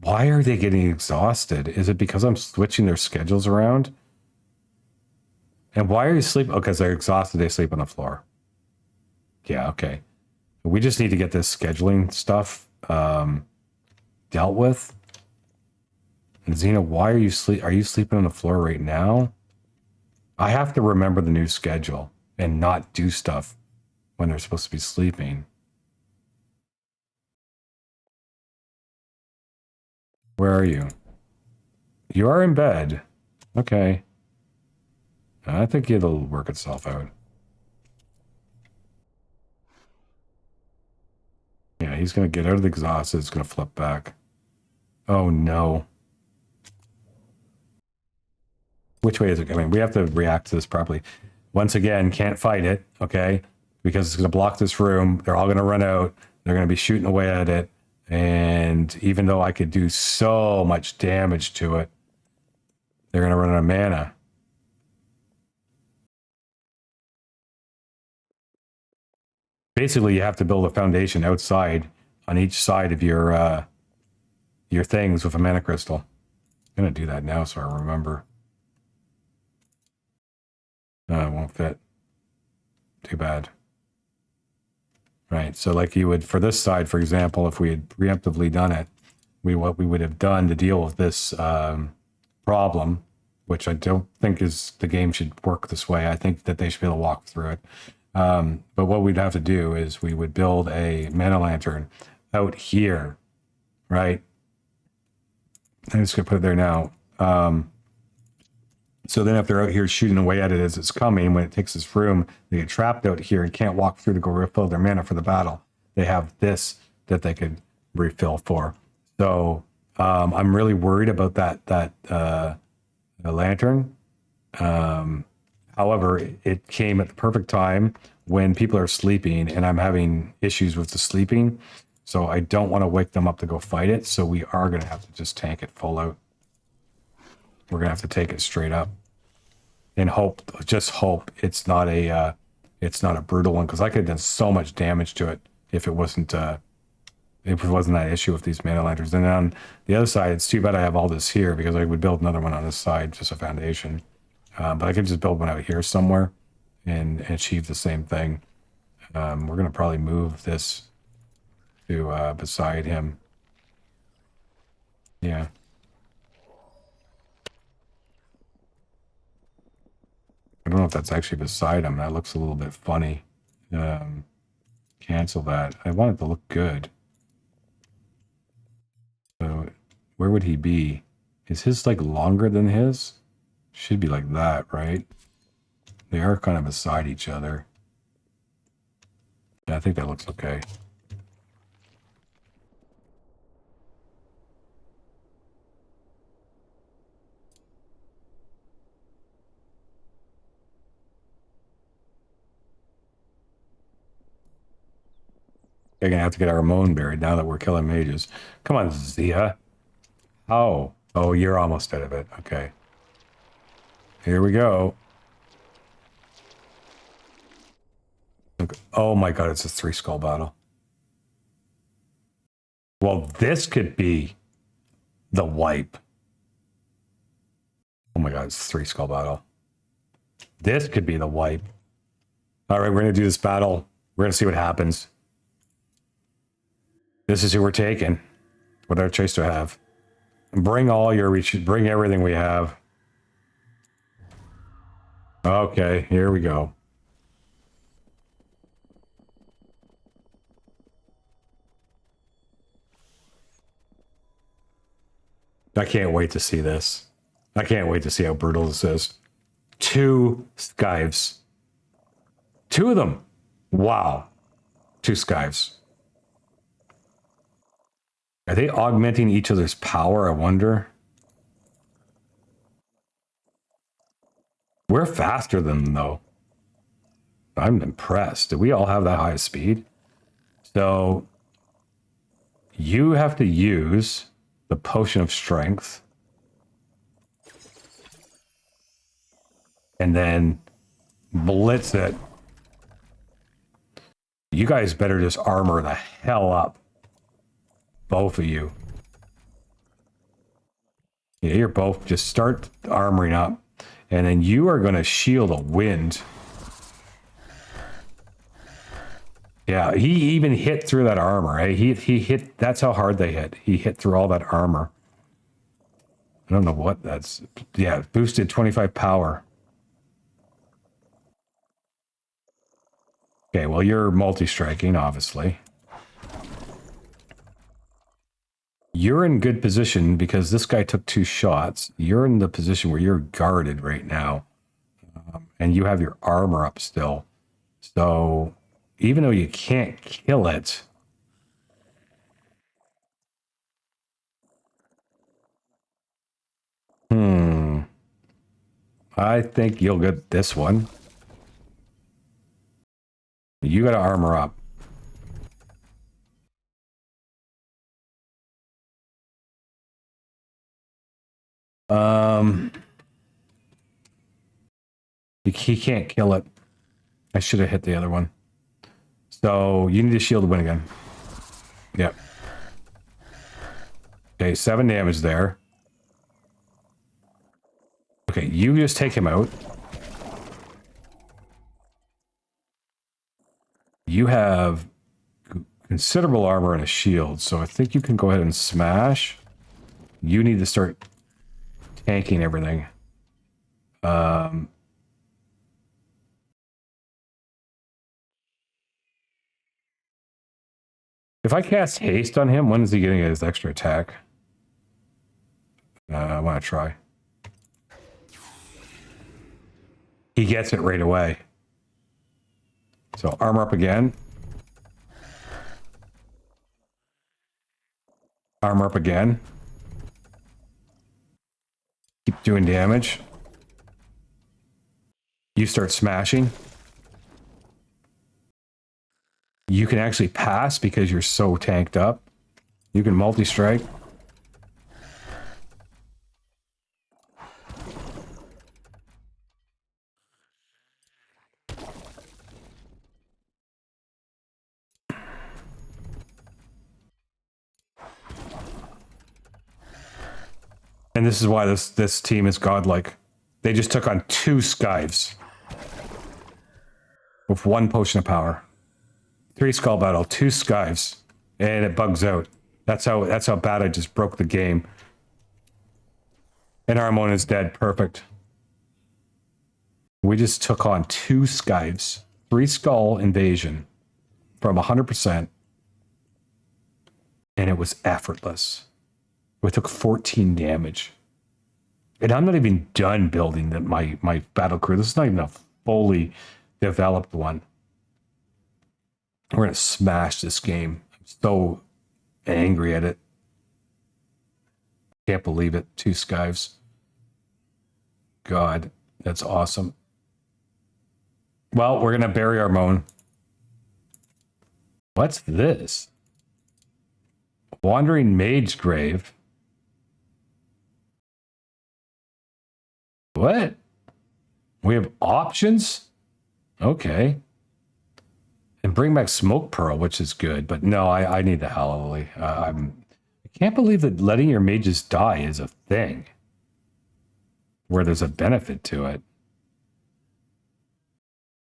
Why are they getting exhausted? Is it because I'm switching their schedules around? And why are you sleeping? Oh, because they're exhausted, they sleep on the floor. Yeah, okay. We just need to get this scheduling stuff dealt with. And Xena, why are you sleeping on the floor right now? I have to remember the new schedule and not do stuff when they're supposed to be sleeping. Where are you? You are in bed. Okay. I think it'll work itself out. he's going to get out of the exhaust. It's going to flip back. Oh, no. Which way is it coming? We have to react to this properly. Once again, can't fight it, okay? Because it's going to block this room. They're all going to run out. They're going to be shooting away at it. And even though I could do so much damage to it, they're going to run out of mana. Basically, you have to build a foundation outside on each side of your things with a mana crystal. I'm going to do that now so I remember. No, it won't fit. Too bad. Right, so like you would, for this side, for example, if we had preemptively done it, what we would have done to deal with this problem, which I don't think is the game should work this way. I think that they should be able to walk through it. But what we'd have to do is we would build a mana lantern out here, right? I'm just going to put it there now. So then if they're out here shooting away at it as it's coming, when it takes this room, they get trapped out here and can't walk through to go refill their mana for the battle. They have this that they could refill for. So I'm really worried about that lantern. However, it came at the perfect time when people are sleeping and I'm having issues with the sleeping. So I don't want to wake them up to go fight it. So we are going to have to just tank it full out. We're going to have to take it straight up and just hope it's not a brutal one. Cause I could have done so much damage to it if it wasn't that issue with these mana lanterns. And then on the other side, it's too bad I have all this here because I would build another one on this side, just a foundation. But I could just build one out here somewhere and achieve the same thing. We're going to probably move this to beside him. Yeah. I don't know if that's actually beside him. That looks a little bit funny. Cancel that. I want it to look good. So where would he be? Is his like longer than his? Should be like that, right? They are kind of beside each other. Yeah, I think that looks okay. They're gonna have to get our Ramon buried now that we're killing mages. Come on, Zia. Oh, you're almost out of it. Okay. Here we go. Oh my god, it's a 3-skull battle. Well, this could be the wipe. Oh my god, it's a 3-skull battle. This could be the wipe. All right, we're gonna do this battle. We're gonna see what happens. This is who we're taking. What other choice do I have? Bring bring everything we have. Okay, here we go. I can't wait to see this. I can't wait to see how brutal this is. 2 skives. 2 of them. Wow. 2 skives. Are they augmenting each other's power, I wonder? We're faster than them, though. I'm impressed. Do we all have that high speed? So you have to use the potion of strength. And then blitz it. You guys better just armor the hell up. Both of you. Yeah, you're both. Just start armoring up. And then you are going to shield a wind. Yeah, he even hit through that armor. Eh? He hit. That's how hard they hit. He hit through all that armor. I don't know what that's. Yeah, boosted 25 power. Okay, well, you're multi-striking, obviously. You're in good position because this guy took 2 shots. You're in the position where you're guarded right now. And you have your armor up still. So even though you can't kill it, I think you'll get this one. You got to armor up. He can't kill it. I should have hit the other one. So you need to shield to win again. Yep. Okay, 7 damage there. Okay, you just take him out. You have considerable armor and a shield, so I think you can go ahead and smash. You need to start tanking everything. If I cast haste on him, when is he getting his extra attack? I want to try. He gets it right away. So armor up again. Armor up again. Keep doing damage. You start smashing. You can actually pass because you're so tanked up. You can multi-strike. And this is why this team is godlike. They just took on 2 Scythes with 1 potion of power. 3 skull battle, 2 Scythes, and it bugs out. That's how bad I just broke the game. And Armon is dead. Perfect. We just took on 2 Scythes, 3 skull invasion from 100%, and it was effortless. We took 14 damage. And I'm not even done building my battle crew. This is not even a fully developed one. We're going to smash this game. I'm so angry at it. Can't believe it. 2 Scythes. God, that's awesome. Well, we're going to bury our moan. What's this? Wandering Mage grave. What? We have options? Okay. And bring back Smoke Pearl, which is good. But no, I need the Hallelujah. I can't believe that letting your mages die is a thing. Where there's a benefit to it.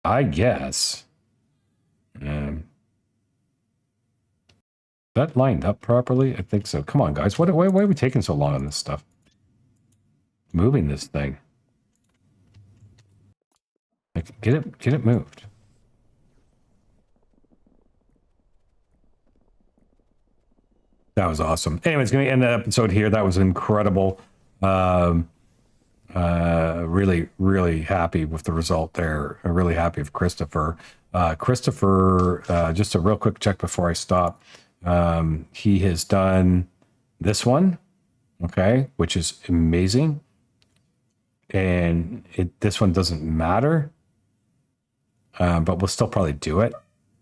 I guess. That lined up properly? I think so. Come on, guys. Why are we taking so long on this stuff? Moving this thing. Like, get it moved. That was awesome. Anyways, going to end the episode here. That was incredible. Really, really happy with the result there. I'm really happy with Christopher. Christopher, just a real quick check before I stop. He has done this one, okay, which is amazing. And this one doesn't matter, but we'll still probably do it.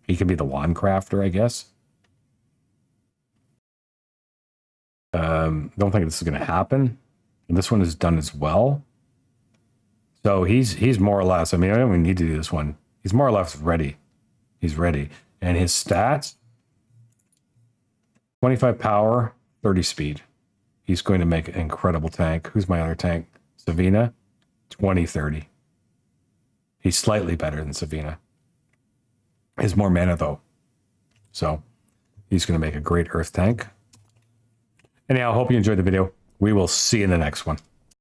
He can be the wand crafter, I guess. Don't think this is going to happen. And this one is done as well. So he's more or less, I mean, I don't even need to do this one. He's more or less ready. He's ready. And his stats, 25 power, 30 speed. He's going to make an incredible tank. Who's my other tank? Savina, 20-30. He's slightly better than Savina. He's more mana though. So he's going to make a great earth tank. Anyhow, I hope you enjoyed the video. We will see you in the next one.